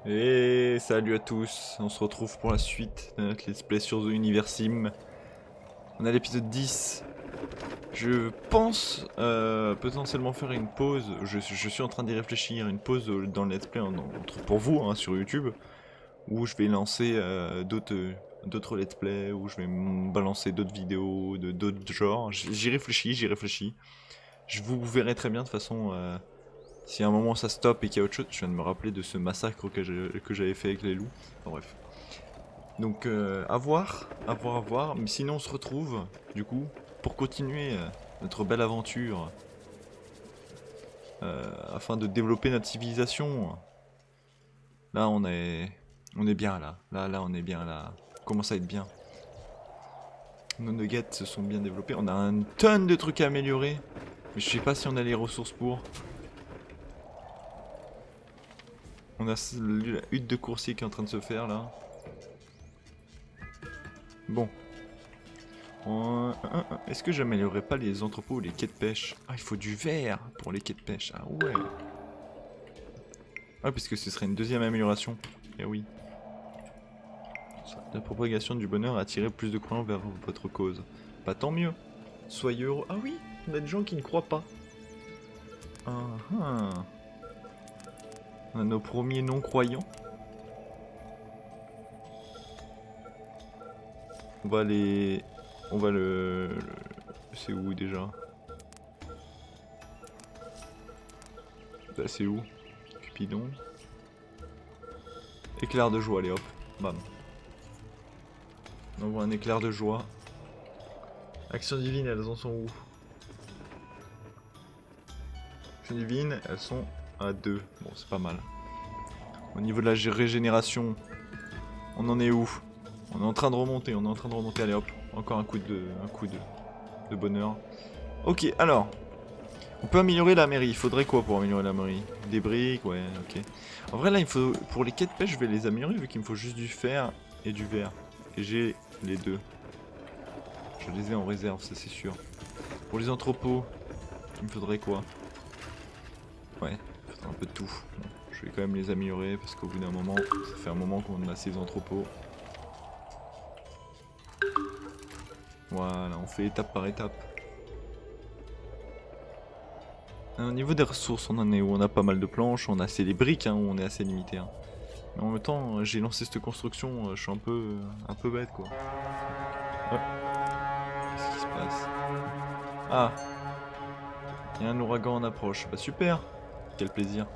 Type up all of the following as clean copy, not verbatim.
Et salut à tous, on se retrouve pour la suite de notre let's play sur The Universim. On a l'épisode 10. Je pense potentiellement faire une pause, je suis en train d'y réfléchir, une pause dans le let's play pour vous hein, sur YouTube, où je vais lancer d'autres let's play, où je vais balancer d'autres vidéos de d'autres genres. J'y réfléchis. Vous verrez très bien de toute façon. Si à un moment ça stoppe et qu'il y a autre chose, je viens de me rappeler de ce massacre que j'avais fait avec les loups. Enfin, bref. Donc à voir. Mais sinon on se retrouve, du coup, pour continuer notre belle aventure. Afin de développer notre civilisation. Là on est bien là. Là on est bien là. On commence à être bien. Nos nuggets se sont bien développés. On a une tonne de trucs à améliorer. Mais je sais pas si on a les ressources pour. On a la hutte de coursier qui est en train de se faire là. Bon. Est-ce que j'améliorerais pas les entrepôts ou les quais de pêche? Ah, il faut du verre pour les quais de pêche. Ah ouais. Ah, puisque ce serait une deuxième amélioration. Eh oui. La propagation du bonheur a attiré plus de croyants vers votre cause. Pas tant mieux. Soyez heureux. Ah oui, on a des gens qui ne croient pas. On a nos premiers non-croyants. On va les... On va C'est où déjà? Là c'est où? Cupidon. Éclair de joie, allez hop. Bam. On voit un éclair de joie. Action divine, elles en sont où? Action divine, elles sont à 2. Bon, c'est pas mal. Au niveau de la régénération, on en est où? On est en train de remonter, allez hop. Encore un coup de bonheur. Ok, alors. On peut améliorer la mairie. Il faudrait quoi pour améliorer la mairie? Des briques, ouais, ok. En vrai, là, il faut pour les quais de pêche, je vais les améliorer vu qu'il me faut juste du fer et du verre. Et j'ai les deux. Je les ai en réserve, ça c'est sûr. Pour les entrepôts, il me faudrait quoi? Ouais, il faudrait un peu de tout. Bon, je vais quand même les améliorer parce qu'au bout d'un moment, ça fait un moment qu'on a ces entrepôts. Voilà, on fait étape par étape. Au niveau des ressources, on en est où? On a pas mal de planches, on a assez les briques, hein, où on est assez limité. Hein. Mais en même temps, j'ai lancé cette construction, je suis un peu bête quoi. Ouais. Qu'est-ce qui se passe? Ah! Il y a un ouragan en approche. Bah super! Quel plaisir.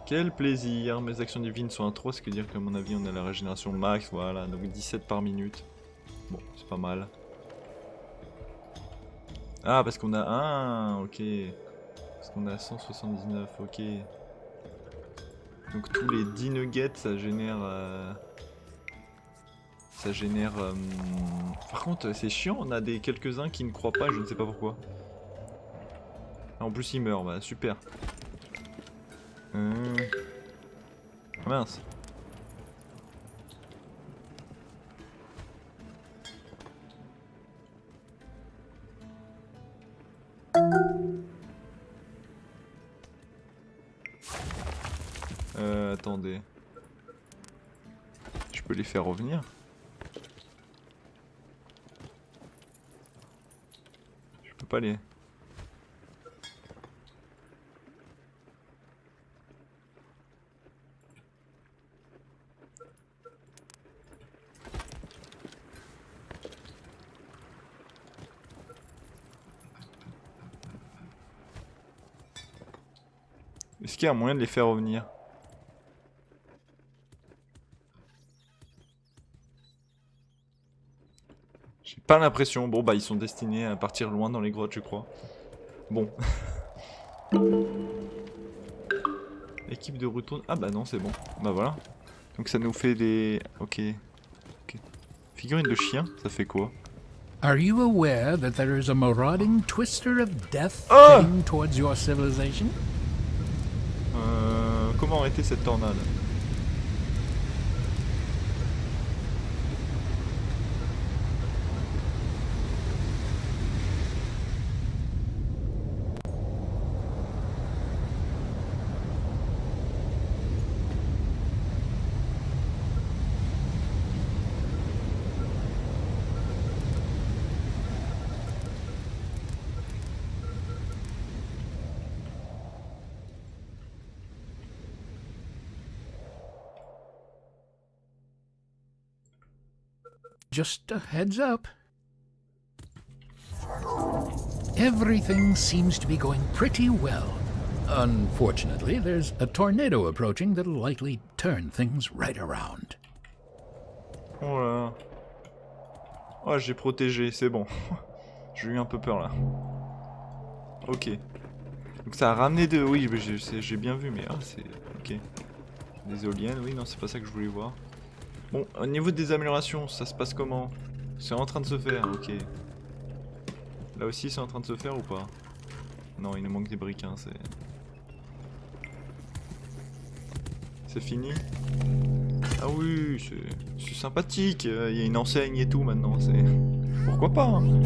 Quel plaisir! Mes actions divines sont à 3, ce qui veut dire qu'à mon avis on a la régénération max, voilà, donc 17 par minute. Bon, c'est pas mal. Ah, parce qu'on a... Ah, ok. Parce qu'on a 179, ok. Donc tous les 10 nuggets, ça génère... Ça génère... Par contre, c'est chiant, on a quelques-uns qui ne croient pas, je ne sais pas pourquoi. Ah, en plus, ils meurent, bah super. Ah, mince. Attendez. Je peux les faire revenir? Je peux pas les... Est-ce qu'il y a un moyen de les faire revenir? J'ai pas l'impression. Bon bah ils sont destinés à partir loin dans les grottes je crois. Bon. Équipe de retour... Ah bah non c'est bon. Bah voilà. Donc ça nous fait des... Ok. Figurine de chien, ça fait quoi? Are you aware that there is a marauding twister of death Oh! heading towards your civilization? Comment arrêter cette tornade? Just a heads up. Everything seems to be going pretty well. Unfortunately, there's a tornado approaching that'll likely turn things right around. Oh là. Oh, j'ai protégé, c'est bon. J'ai eu un peu peur là. Ok. Donc ça a ramené de... Oui, j'ai bien vu, mais... Ah, c'est... Ok. Des éoliennes, oui, non, c'est pas ça que je voulais voir. Bon, au niveau des améliorations, ça se passe comment? C'est en train de se faire, ok. Là aussi, c'est en train de se faire ou pas? Non, il nous manque des briques, hein, c'est... C'est fini? Ah oui, c'est sympathique, il y a une enseigne et tout maintenant, c'est... Pourquoi pas, hein?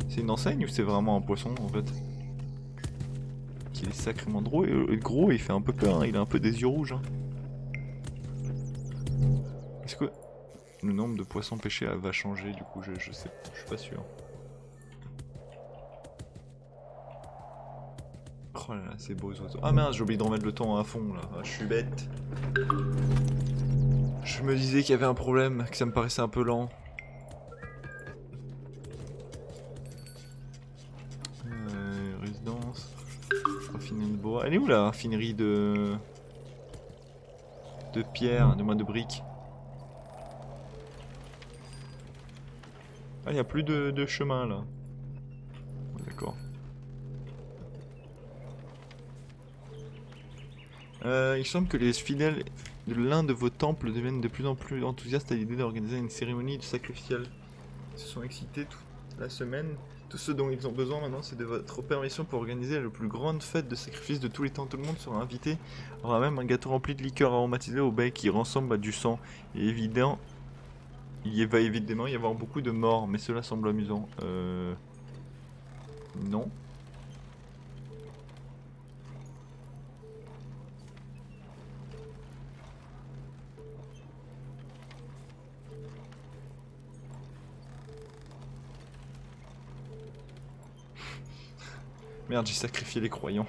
C'est une enseigne ou c'est vraiment un poisson, en fait? Qui est sacrément gros et il fait un peu peur, hein, il a un peu des yeux rouges, hein. Est-ce que le nombre de poissons pêchés va changer du coup? Je sais, je suis pas sûr. Oh là là, c'est beau ce oiseau. Ah mince, j'ai oublié de remettre le temps à fond là. Ah, je suis bête. Je me disais qu'il y avait un problème, que ça me paraissait un peu lent. Résidence. Raffinerie de bois. Elle est où la raffinerie de pierre, de briques? Ah, il n'y a plus de chemin là. D'accord. Il semble que les fidèles de l'un de vos temples deviennent de plus en plus enthousiastes à l'idée d'organiser une cérémonie sacrificielle. Ils se sont excités toute la semaine. Tout ce dont ils ont besoin maintenant, c'est de votre permission pour organiser la plus grande fête de sacrifice de tous les temps. Tout le monde sera invité. Il y aura même un gâteau rempli de liqueur aromatisée au bec qui ressemble à du sang. Et évident, il va évidemment y avoir beaucoup de morts, mais cela semble amusant. Non. Merde, j'ai sacrifié les croyants.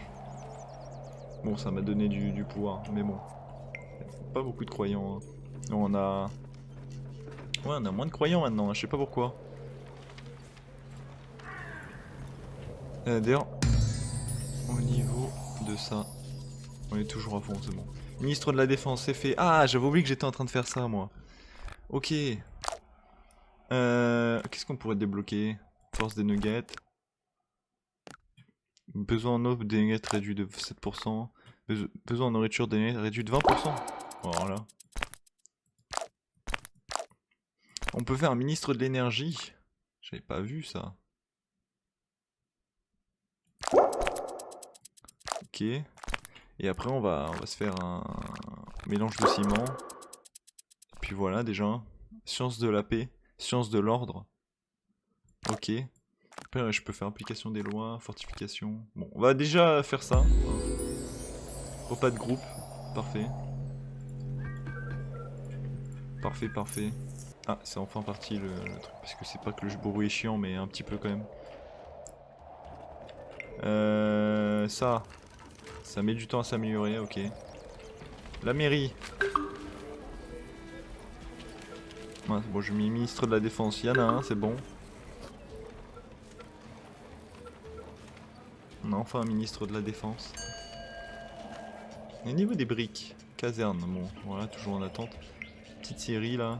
Bon, ça m'a donné du pouvoir, mais bon. Pas beaucoup de croyants. Hein. Non, on a... Ouais, on a moins de croyants maintenant, hein, je sais pas pourquoi. D'ailleurs, au niveau de ça, on est toujours à fond, c'est bon. Ministre de la Défense, c'est fait. Ah, j'avais oublié que j'étais en train de faire ça, moi. Ok. Qu'est-ce qu'on pourrait débloquer? Force des nuggets. Besoin en eau des nuggets réduit de 7%. Besoin en nourriture des nuggets réduit de 20%. Voilà. On peut faire un ministre de l'énergie. J'avais pas vu ça. Ok. Et après on va se faire un mélange de ciment. Et puis voilà déjà. Science de la paix. Science de l'ordre. Ok. Après je peux faire application des lois, fortification. Bon, on va déjà faire ça. Repas de groupe. Parfait. Parfait, parfait. Ah, c'est enfin parti le truc. Parce que c'est pas que le bruit est chiant, mais un petit peu quand même. Ça met du temps à s'améliorer, ok. La mairie. Ouais, bon, je mets ministre de la Défense, il y en a un, c'est bon. On a enfin un ministre de la Défense. Et au niveau des briques, caserne, bon, voilà, toujours en attente. Petite série là.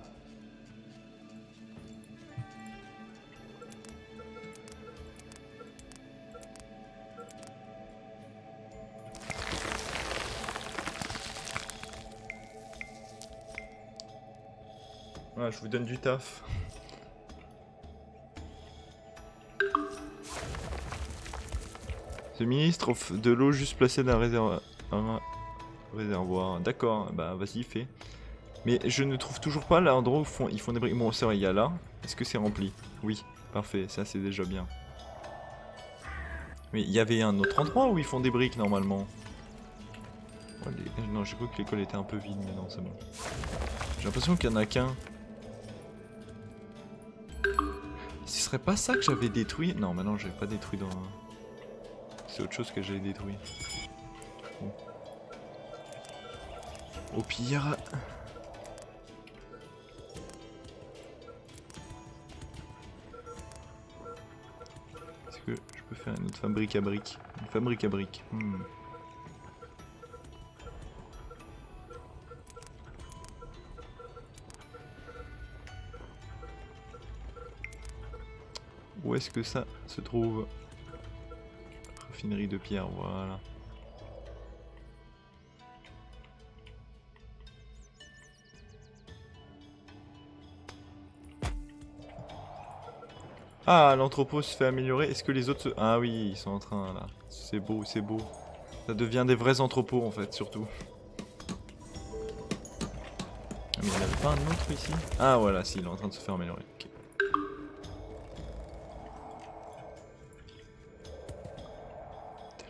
Voilà, je vous donne du taf. Ce ministre de l'eau juste placé dans un réservoir. D'accord, bah vas-y, fais. Mais je ne trouve toujours pas l'endroit où ils font des briques. Bon, c'est vrai, il y a là. Est-ce que c'est rempli? Oui, parfait, ça c'est déjà bien. Mais il y avait un autre endroit où ils font des briques normalement. Oh, non, j'ai cru que l'école était un peu vide, mais non, c'est bon. J'ai l'impression qu'il y en a qu'un. Ce serait pas ça que j'avais détruit? Non, maintenant j'avais pas détruit dans... C'est autre chose que j'avais détruit. Bon. Au pire... peux faire une autre fabrique à briques. Une fabrique à briques. Où est-ce que ça se trouve? Raffinerie de pierre, voilà. Ah, l'entrepôt se fait améliorer. Est-ce que les autres se... Ah oui, ils sont en train là. C'est beau, c'est beau. Ça devient des vrais entrepôts en fait, surtout. Ah, mais il n'y en avait pas un autre ici? Ah voilà, si, il est en train de se faire améliorer. Ok.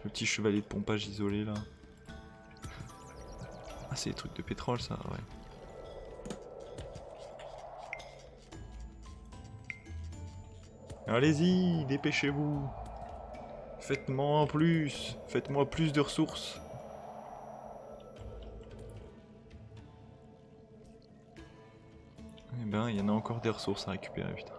Le petit chevalier de pompage isolé là. Ah, c'est des trucs de pétrole ça, ouais. Allez-y, dépêchez-vous. Faites-moi plus. Faites-moi plus de ressources. Eh ben, il y en a encore des ressources à récupérer, putain.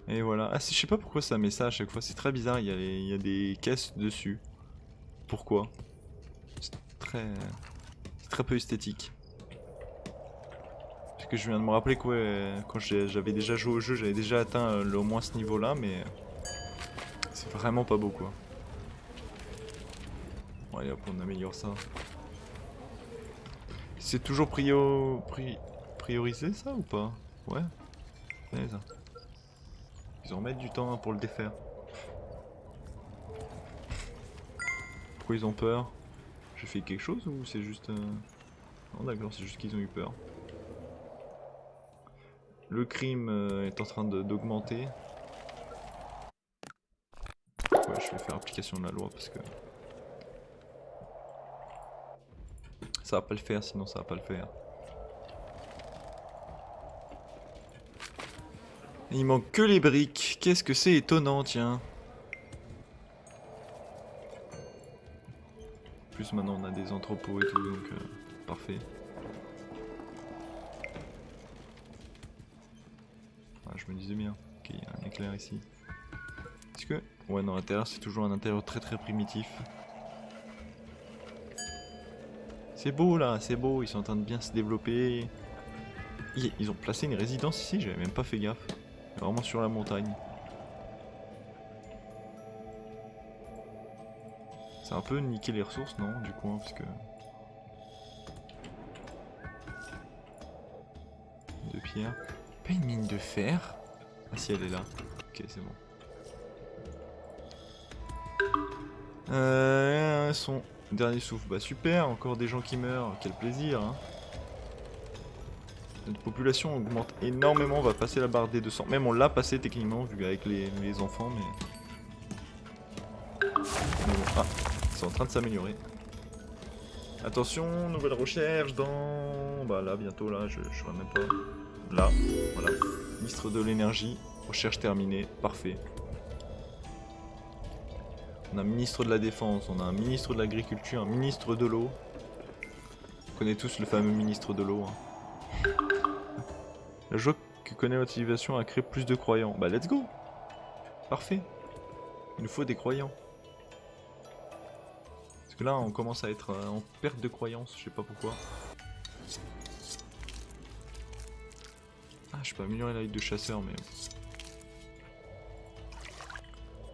Et voilà. Ah, je sais pas pourquoi ça met ça à chaque fois. C'est très bizarre. Il y a des caisses dessus. Pourquoi? C'est très peu esthétique. Parce que je viens de me rappeler que ouais, quand j'avais déjà joué au jeu, j'avais déjà atteint au moins ce niveau-là, mais c'est vraiment pas beau quoi. Bon, allez hop, on améliore ça. C'est toujours priorisé ça ou pas? Ouais. Ouais, ça. Ils en mettent du temps hein, pour le défaire. Pourquoi ils ont peur? J'ai fait quelque chose ou c'est juste... Non d'accord, c'est juste qu'ils ont eu peur. Le crime est en train d'augmenter. Ouais, je vais faire application de la loi parce que... Ça va pas le faire, sinon ça va pas le faire. Il manque que les briques. Qu'est-ce que c'est étonnant, tiens. En plus maintenant on a des entrepôts et tout, donc parfait. Ah, je me disais bien. Ok, il y a un éclair ici. Est-ce que... Ouais, non, l'intérieur c'est toujours un intérieur très primitif. C'est beau là, c'est beau, ils sont en train de bien se développer. Ils ont placé une résidence ici, j'avais même pas fait gaffe. Vraiment sur la montagne. C'est un peu niquer les ressources, non, du coup, hein, parce que... De pierre. Pas une mine de fer? Ah si, elle est là. Ok, c'est bon. Son dernier souffle. Bah super, encore des gens qui meurent. Quel plaisir, hein. Notre population augmente énormément, on va passer la barre des 200. Même on l'a passé techniquement, vu avec les enfants, mais... bon, ah, c'est en train de s'améliorer. Attention, nouvelle recherche dans... Bah là, bientôt, là, je saurais même pas... Là, voilà. Ministre de l'énergie, recherche terminée, parfait. On a un ministre de la défense, on a un ministre de l'agriculture, un ministre de l'eau. On connaît tous le fameux ministre de l'eau. Hein. Le jeu que connaît votre civilisation a créé plus de croyants. Bah let's go. Parfait. Il nous faut des croyants. Parce que là on commence à être en perte de croyance, je sais pas pourquoi. Ah je peux améliorer la ligne de chasseur mais...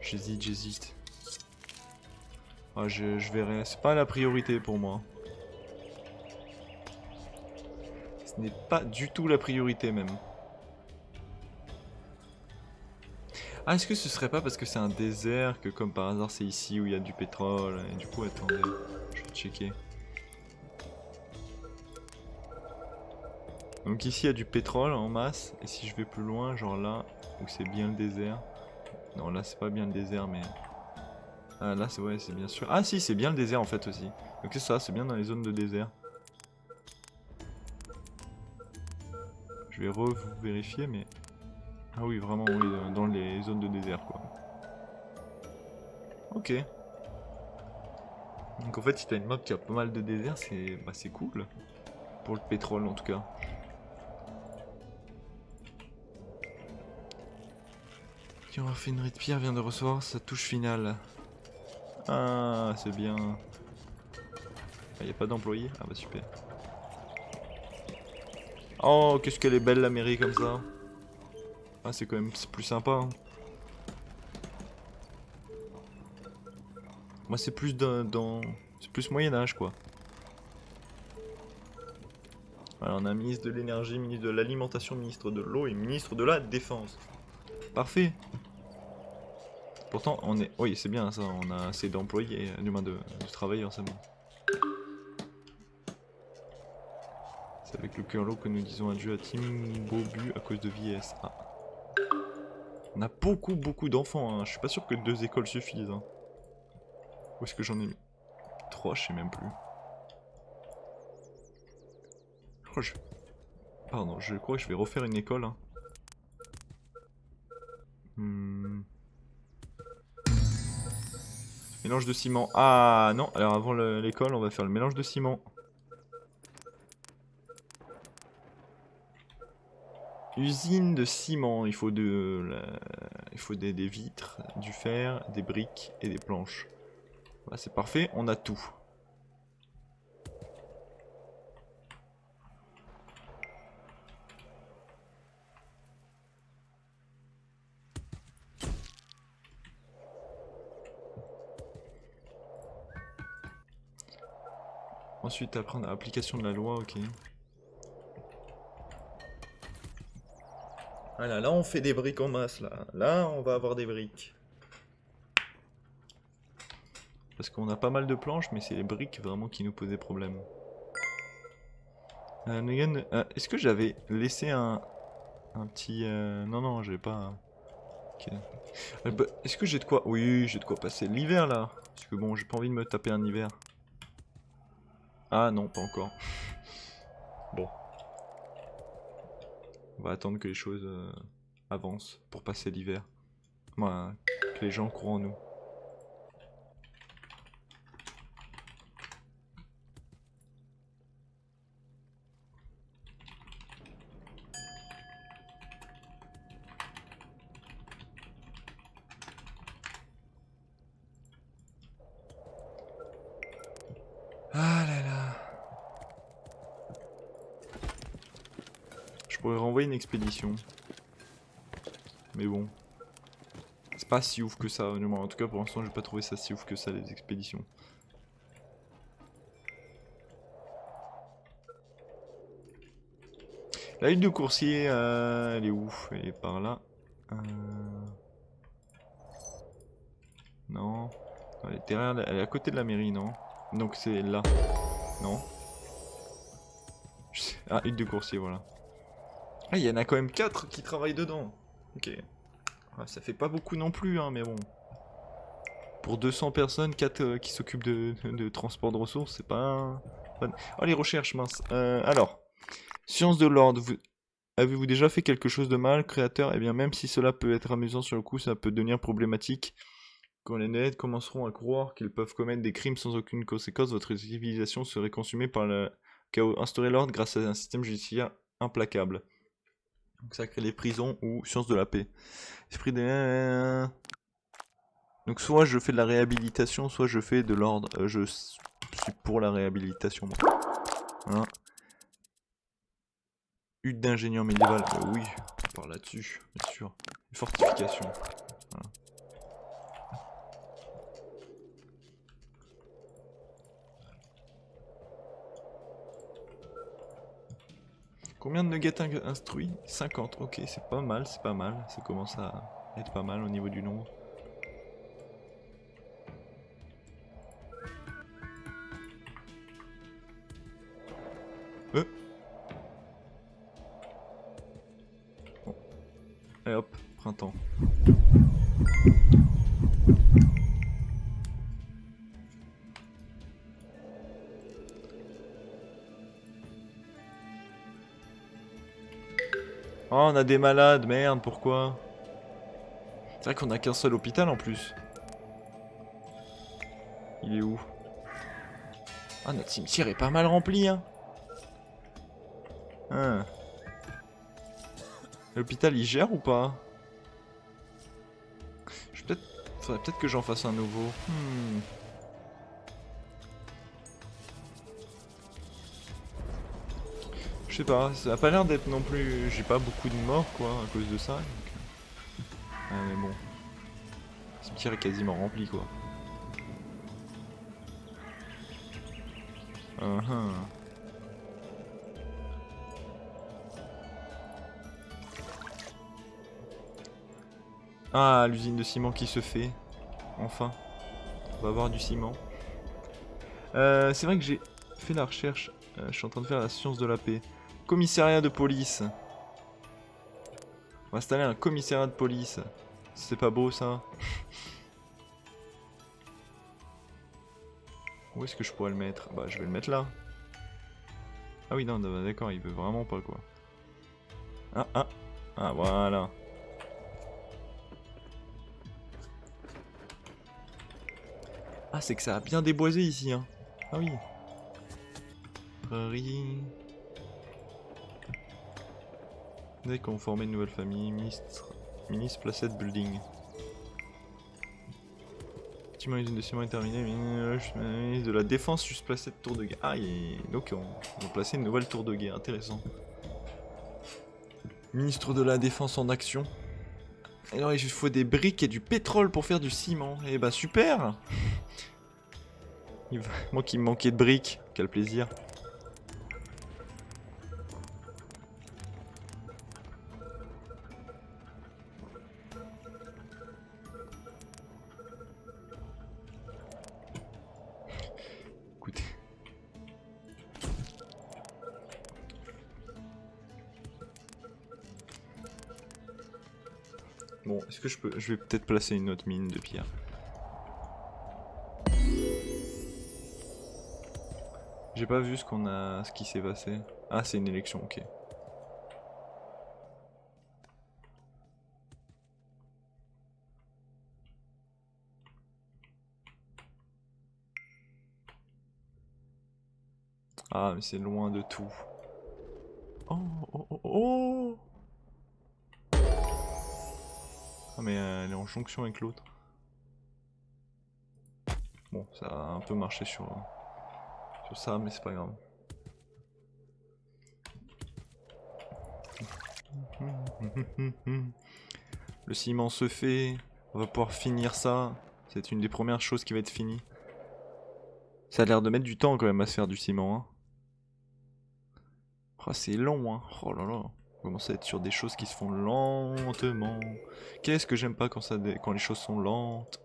J'hésite. Ah, je verrai, c'est pas la priorité pour moi. Ce n'est pas du tout la priorité même. Ah, est-ce que ce serait pas parce que c'est un désert que comme par hasard c'est ici où il y a du pétrole et du coup attendez, je vais checker. Donc ici il y a du pétrole en masse et si je vais plus loin, genre là où c'est bien le désert. Non là c'est pas bien le désert mais... Ah là c'est ouais c'est bien sûr. Ah si c'est bien le désert en fait aussi. Donc c'est ça, c'est bien dans les zones de désert. Je vais vérifier mais... Ah oui vraiment oui dans les zones de désert quoi. Ok. Donc en fait si t'as une map qui a pas mal de désert c'est bah, c'est cool. Pour le pétrole en tout cas. Qui aura fait une ride pierre vient de recevoir sa touche finale. Ah, c'est bien. Il n'y a pas d'employé? Ah bah super. Oh, qu'est-ce qu'elle est belle la mairie comme ça. Ah, c'est quand même plus sympa. Hein. Moi, c'est plus c'est plus Moyen-Âge quoi. Voilà, on a ministre de l'énergie, ministre de l'alimentation, ministre de l'eau et ministre de la défense. Parfait. Pourtant, on est... Oui, c'est bien ça, on a assez d'employés, de travailleurs, c'est bon. C'est avec le cœur lourd que nous disons adieu à Timbobu à cause de vieillesse. Ah. On a beaucoup d'enfants, hein. Je suis pas sûr que 2 écoles suffisent. Hein. Où est-ce que j'en ai mis 3, je sais même plus. Pardon, je crois que je vais refaire une école. Hein. Mélange de ciment. Ah non, alors avant l'école, on va faire le mélange de ciment. Usine de ciment, il faut des vitres, du fer, des briques et des planches. Voilà, c'est parfait, on a tout. Ensuite, apprendre l'application de la loi, ok. Voilà, là on fait des briques en masse, là. Là, on va avoir des briques. Parce qu'on a pas mal de planches, mais c'est les briques vraiment qui nous posent des problèmes. Est-ce que j'avais laissé un petit... Non, non, j'ai pas... Ok. Bah, est-ce que j'ai de quoi... Oui, j'ai de quoi passer l'hiver, là. Parce que bon, j'ai pas envie de me taper un hiver. Ah non, pas encore. Bon. On va attendre que les choses avancent pour passer l'hiver. Voilà, que les gens croient en nous. Ah là là. Je pourrais renvoyer une expédition. Mais bon. C'est pas si ouf que ça, honnêtement. En tout cas, pour l'instant, j'ai pas trouvé ça si ouf que ça, les expéditions. La hutte de coursier, elle est où? Elle est par là. Non. Elle est derrière, elle est à côté de la mairie, non? Donc c'est là. Non. Ah, hutte de coursier, voilà. Ah, il y en a quand même 4 qui travaillent dedans. Ok. Ah, ça fait pas beaucoup non plus, hein, mais bon. Pour 200 personnes, 4 qui s'occupent de transport de ressources, c'est pas... Oh, les recherches, mince. Alors, science de l'ordre, avez-vous déjà fait quelque chose de mal, créateur? Eh bien, même si cela peut être amusant sur le coup, ça peut devenir problématique. Quand les nénètes commenceront à croire qu'ils peuvent commettre des crimes sans aucune conséquence, votre civilisation serait consumée par le chaos. Instaurer l'ordre grâce à un système judiciaire implacable. Donc ça crée les prisons ou science de la paix. Esprit de... Donc soit je fais de la réhabilitation, soit je fais de l'ordre. Je suis pour la réhabilitation. Moi. Voilà. Hutte d'ingénieur médiéval. Oui, par là-dessus, bien sûr. Fortification. Voilà. Combien de nuggets instruits? 50, ok, c'est pas mal, c'est pas mal. Ça commence à être pas mal au niveau du nombre. Bon. Et hop, printemps. Oh, on a des malades, merde, pourquoi? C'est vrai qu'on a qu'un seul hôpital en plus. Il est où? Ah, notre cimetière est pas mal rempli, hein. Hein. L'hôpital il gère ou pas? Faudrait peut-être que j'en fasse un nouveau. Je sais pas, ça a pas l'air d'être non plus... J'ai pas beaucoup de morts quoi à cause de ça. Donc... Ah mais bon. Le cimetière est quasiment rempli quoi. Ah, l'usine de ciment qui se fait. Enfin. On va avoir du ciment. C'est vrai que j'ai fait la recherche. Je suis en train de faire la science de la paix. Commissariat de police. On va installer un commissariat de police. C'est pas beau ça? Où est-ce que je pourrais le mettre? Bah je vais le mettre là. Ah oui non d'accord, il veut vraiment pas quoi. Ah voilà. Ah c'est que ça a bien déboisé ici hein. Ah oui. Prairie. Dès qu'on formait une nouvelle famille, ministre Placette Building. Bâtiment usine de ciment est terminé, ministre de la défense juste Placette tour de guerre. Ah donc on va placer une nouvelle tour de guerre, intéressant. Ministre de la défense en action. Alors il faut des briques et du pétrole pour faire du ciment. Eh bah super. Moi qui me manquais de briques, quel plaisir. Écoutez. Bon, est-ce que je vais peut-être placer une autre mine de pierre. J'ai pas vu ce qui s'est passé. Ah, c'est une élection, ok. Ah, mais c'est loin de tout. Oh. Ah, mais elle est en jonction avec l'autre. Bon, ça a un peu marché sur ça, mais c'est pas grave. Le ciment se fait. On va pouvoir finir ça. C'est une des premières choses qui va être finie. Ça a l'air de mettre du temps quand même à se faire du ciment. Hein. Oh, c'est long, hein. Oh là là. On commence à être sur des choses qui se font lentement. Qu'est-ce que j'aime pas quand les choses sont lentes.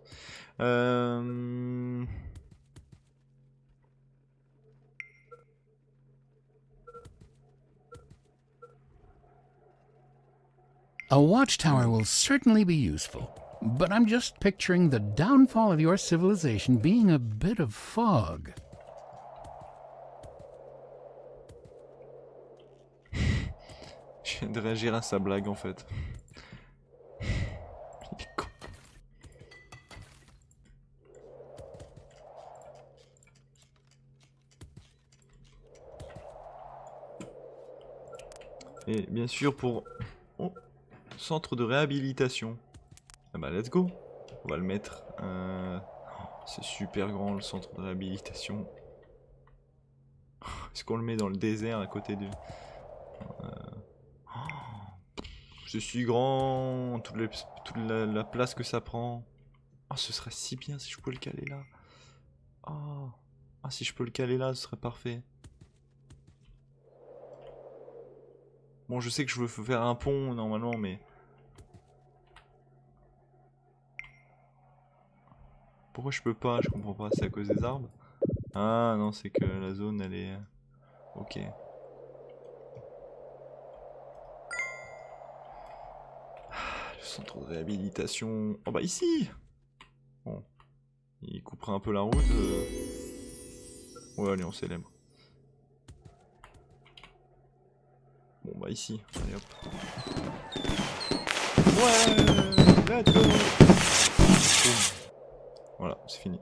A watchtower will certainly be useful, but I'm just picturing the downfall of your civilization being a bit of fog. Je viens de réagir à sa blague en fait. Il est con. Et bien sûr pour... Oh, centre de réhabilitation. Ah bah let's go. On va le mettre. C'est super grand le centre de réhabilitation. Est-ce qu'on le met dans le désert à côté de... C'est si grand, toute la place que ça prend. Oh, ce serait si bien si je pouvais le caler là. Oh. Ah, si je peux le caler là, ce serait parfait. Bon, je sais que je veux faire un pont normalement, mais... Pourquoi je peux pas? Je comprends pas, c'est à cause des arbres? Ah non, c'est que la zone, elle est... Ok. Le centre de réhabilitation... Oh bah ici! Bon. Il coupera un peu la route. Ouais, allez, on célèbre. Bon bah ici, allez hop. Ouais, let's go. Voilà, c'est fini.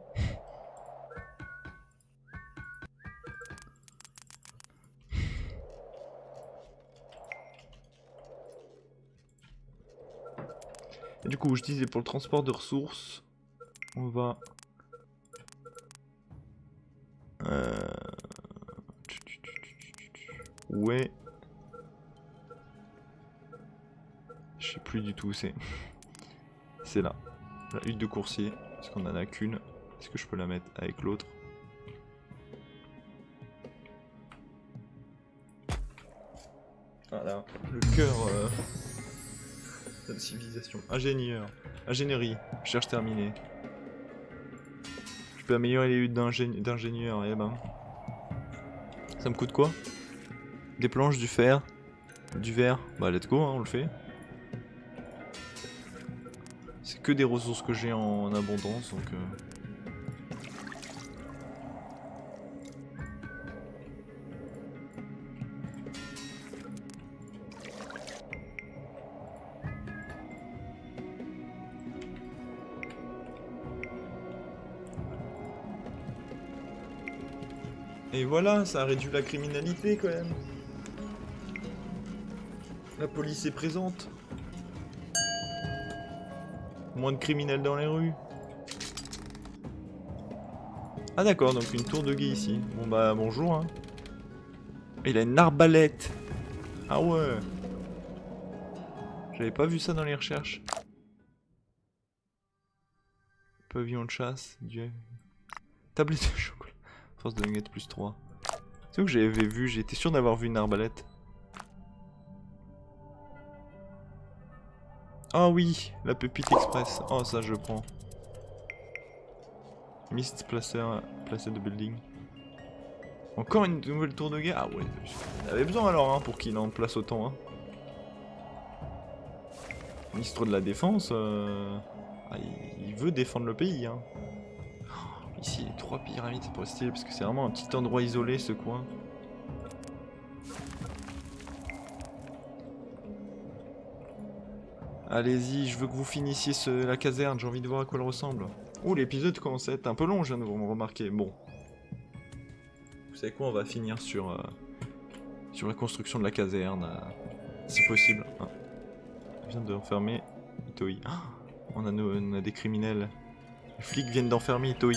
Et du coup, je disais pour le transport de ressources, on va... Ouais. Je sais plus du tout où c'est. C'est là. La hutte de coursier. Parce qu'on en a qu'une. Est-ce que je peux la mettre avec l'autre? Voilà. Le cœur de la civilisation. Ingénieur. Ingénierie. Recherche terminée. Je peux améliorer les huttes d'ingénieurs. Eh ben. Ça me coûte quoi? Des planches, du fer, du verre. Bah let's go, hein, on le fait. C'est que des ressources que j'ai en abondance, donc... Et voilà, ça a réduit la criminalité quand même. La police est présente. Moins de criminels dans les rues. Ah d'accord, donc une tour de guet ici. Bon bah bonjour hein. Il a une arbalète. Ah ouais. J'avais pas vu ça dans les recherches. Pavillon de chasse. Dieu. Tablette de chocolat. Force de nuggets plus 3. C'est où que j'avais vu, j'étais sûr d'avoir vu une arbalète. Ah oui, la pépite express. Oh ça je prends. Mist placer de building. Encore une nouvelle tour de guet. Ah ouais, il avait besoin alors hein, pour qu'il en place autant. Hein. Ministre de la Défense, ah, il veut défendre le pays. Hein. Oh, ici, les 3 pyramides, c'est pas stylé parce que c'est vraiment un petit endroit isolé ce coin. Allez-y, je veux que vous finissiez la caserne, j'ai envie de voir à quoi elle ressemble. Oh, l'épisode commence à être un peu long, je viens de vous remarquer. Bon. Vous savez quoi, on va finir sur la construction de la caserne, si possible. Ah. On vient d'enfermer Itoi. Ah, on a des criminels. Les flics viennent d'enfermer Itoi.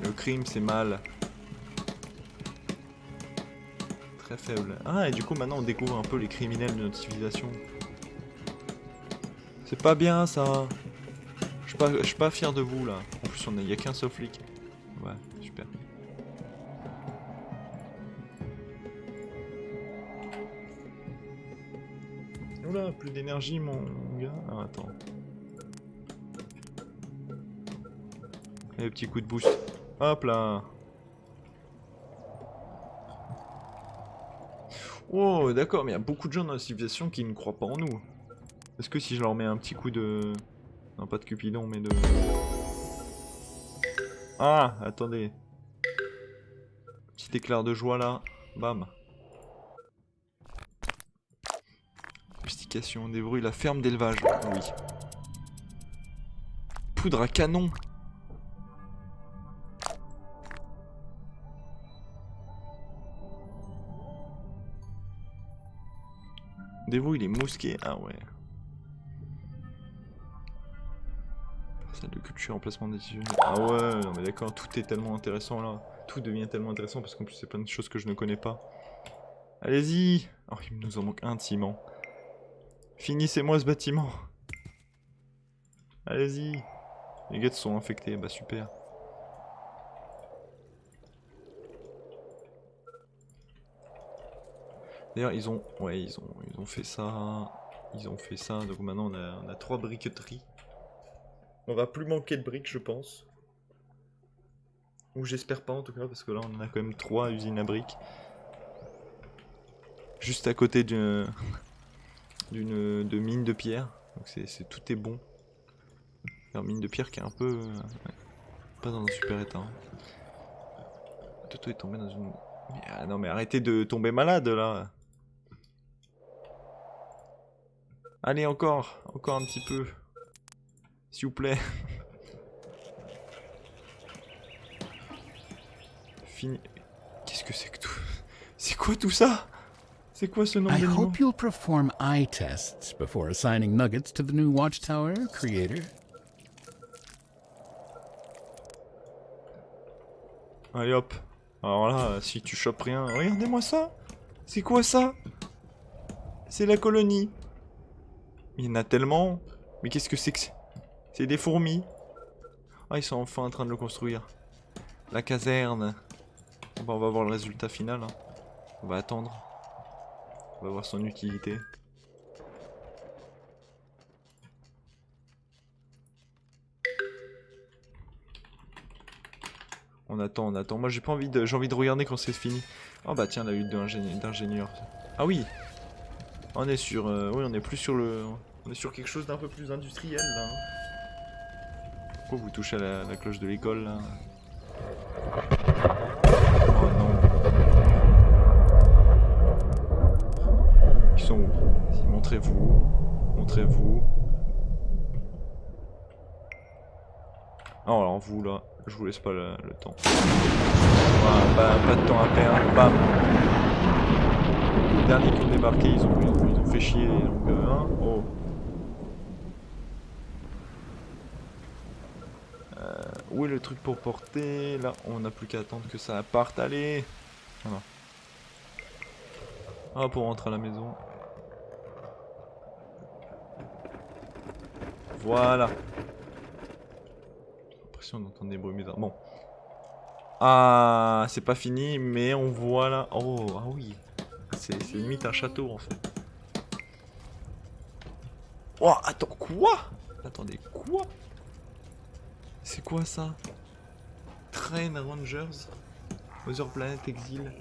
Le crime, c'est mal. Très faible. Ah, et du coup, maintenant, on découvre un peu les criminels de notre civilisation. C'est pas bien, ça. Je suis pas fier de vous, là. En plus, il y a qu'un seul flic. Ouais, super. Oula, plus d'énergie, mon gars. Ah, attends. Allez, petit coup de boost. Hop là. Oh, d'accord, mais il y a beaucoup de gens dans la civilisation qui ne croient pas en nous. Est-ce que si je leur mets un petit coup de... Non, pas de Cupidon, mais de... Ah, attendez. Petit éclair de joie là. Bam. Domestication, des bruits, la ferme d'élevage. Oui. Poudre à canon. Dévouille les mosquées. Ah ouais. Salle de culture, emplacement des... Ah ouais, non mais d'accord, tout est tellement intéressant là. Tout devient tellement intéressant parce qu'en plus c'est plein de choses que je ne connais pas. Allez-y. Oh, il nous en manque un ciment. Finissez-moi ce bâtiment. Allez-y. Les gars sont infectés, bah super. D'ailleurs ils ont... Ouais, ils ont fait ça. Ils ont fait ça, donc maintenant on a 3 briqueteries. On va plus manquer de briques, je pense. Ou j'espère pas en tout cas, parce que là on en a quand même 3 usines à briques. Juste à côté de mine de pierre. Donc tout est bon. Alors, mine de pierre qui est un peu... ouais, pas dans un super état. Hein. Toto est tombé dans une... Mais, ah non mais arrêtez de tomber malade là. Allez encore un petit peu. S'il vous plaît. Fini. Qu'est-ce que c'est que tout... C'est quoi tout ça? C'est quoi ce nom I d'animaux? hope you'll perform eye tests before assigning nuggets to the new watchtower, creator. Allez hop. Alors là, si tu chopes rien... Regardez-moi ça. C'est quoi ça? C'est la colonie. Il y en a tellement. Mais qu'est-ce que c'est que c'est? C'est des fourmis. Ah, ils sont enfin en train de le construire. La caserne. Bon, on va voir le résultat final. Hein. On va attendre. On va voir son utilité. On attend, on attend. Moi j'ai pas envie de. J'ai envie de regarder quand c'est fini. Oh bah tiens, la lutte d'ingénieur. Ah oui. On est sur. Oui, on est plus sur le. On est sur quelque chose d'un peu plus industriel là. Hein. Pourquoi vous touchez à la cloche de l'école là? Oh non. Ils sont où? Montrez-vous. Montrez-vous. Oh alors vous là, je vous laisse pas le temps. Voilà, bah, pas de temps à perdre, bam. Les derniers qui ont débarqué, ils ont fait chier, donc hein, oh. Où est le truc pour porter? Là, on n'a plus qu'à attendre que ça parte, allez. Voilà. Ah, pour rentrer à la maison. Voilà. J'ai l'impression d'entendre des bruits bizarres. Bon. Ah, c'est pas fini, mais on voit là. Oh, ah oui. C'est limite un château en fait. Oh, attends, quoi? Attendez, quoi? C'est quoi ça? Train Rangers? Other Planet Exile?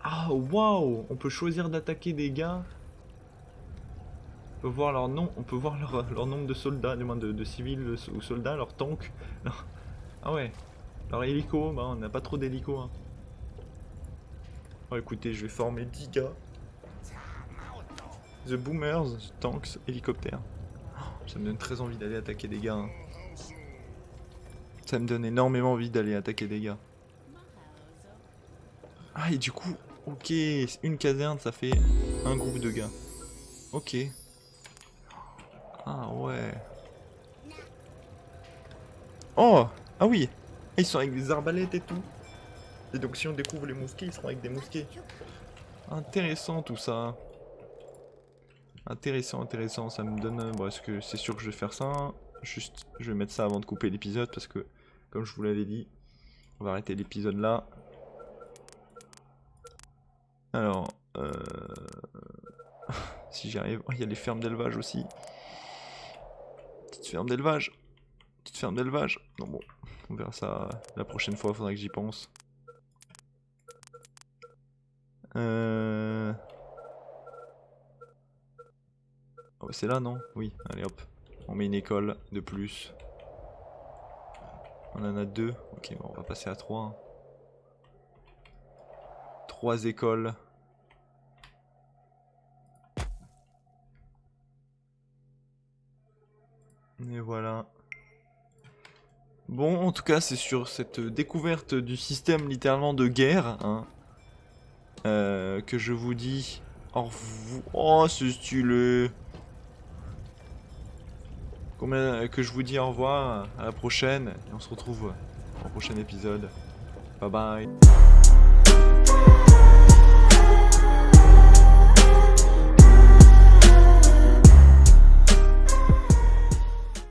Ah, waouh! On peut choisir d'attaquer des gars. On peut voir leur nom, on peut voir leur nombre de soldats, du moins de civils ou soldats, leur tank. Ah ouais, leur hélico, bah on n'a pas trop d'hélico. Hein. Oh écoutez, je vais former 10 gars. The Boomers, Tanks, hélicoptères. Ça me donne très envie d'aller attaquer des gars. Hein. Ça me donne énormément envie d'aller attaquer des gars. Ah et du coup, ok, une caserne ça fait un groupe de gars. Ok. Ah ouais. Oh! Ah oui! Ils sont avec des arbalètes et tout. Et donc si on découvre les mousquets, ils seront avec des mousquets. Intéressant tout ça. Intéressant, intéressant. Ça me donne... Bon, est-ce que c'est sûr que je vais faire ça? Juste, je vais mettre ça avant de couper l'épisode parce que, comme je vous l'avais dit, on va arrêter l'épisode là. Alors... si j'y arrive... Oh, il y a les fermes d'élevage aussi. Petite ferme d'élevage. Petite ferme d'élevage. Non bon, on verra ça la prochaine fois, faudra que j'y pense. Oh, c'est là non? Oui, allez hop. On met une école de plus. On en a 2. Ok, bon, on va passer à 3. Hein. 3 écoles. Et voilà. Bon, en tout cas, c'est sur cette découverte du système littéralement de guerre hein, que je vous dis au revoir. Oh, c'est stylé. Que je vous dis au revoir, à la prochaine, et on se retrouve au prochain épisode. Bye bye.